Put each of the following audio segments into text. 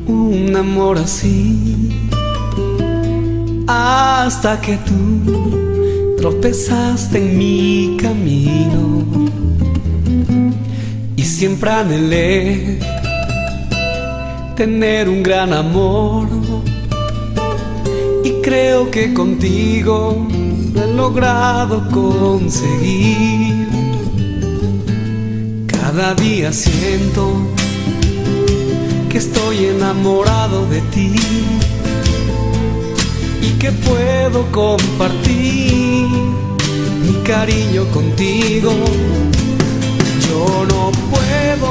un amor así, hasta que tú tropezaste en mi camino. Y siempre anhelé tener un gran amor, y creo que contigo lo he logrado conseguir. Cada día siento que estoy enamorado de ti y que puedo compartir mi cariño contigo. Yo no puedo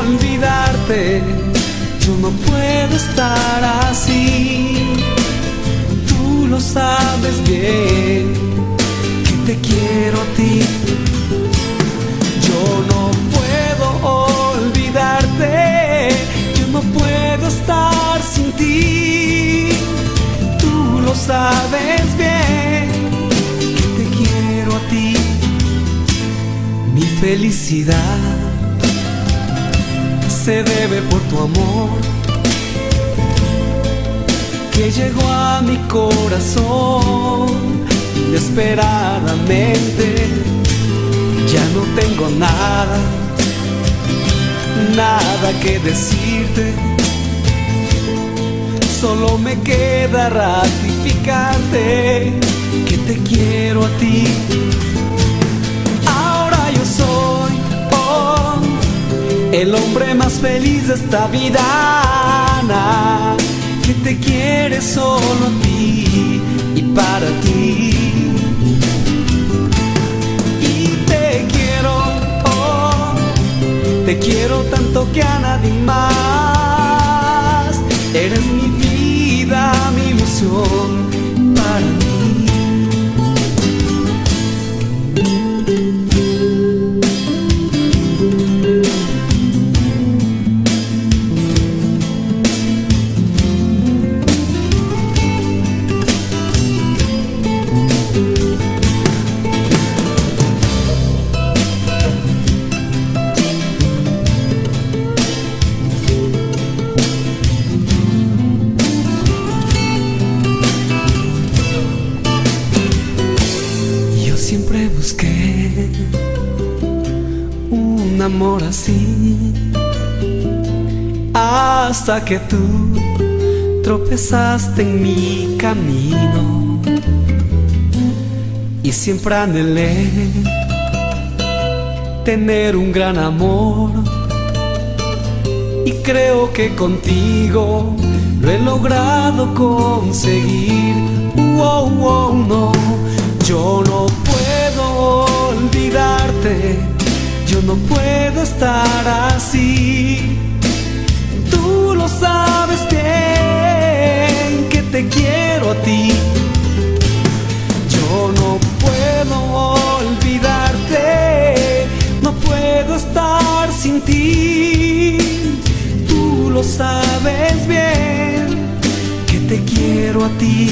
olvidarte, yo no puedo estar así. Tú lo sabes bien, que te quiero a ti. Yo no puedo olvidarte, yo no puedo estar sin ti. Tú lo sabes bien, que te quiero a ti. Mi felicidad se debe por tu amor, que llegó a mi corazón inesperadamente. Ya no tengo nada, nada que decirte, solo me queda ratificarte que te quiero a ti. Ahora yo soy el hombre más feliz de esta vida, Ana, que te quiere solo a ti y para ti. Te quiero tanto que a nadie más. Eres mi vida, mi ilusión para mí. Siempre busqué un amor así, hasta que tú tropezaste en mi camino. Y siempre anhelé tener un gran amor, y creo que contigo lo he logrado conseguir. No, yo no puedo olvidarte, yo no puedo estar así. Tú lo sabes bien, que te quiero a ti. Yo no puedo olvidarte, no puedo estar sin ti. Tú lo sabes bien, que te quiero a ti.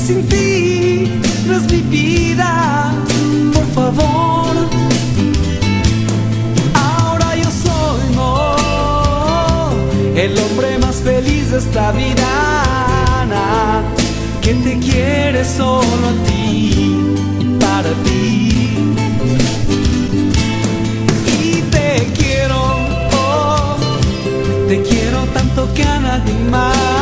Sin ti no es mi vida, por favor. Ahora yo soy el hombre más feliz de esta vida, Ana, que te quiere solo a ti y para ti. Y te quiero tanto que a nadie más.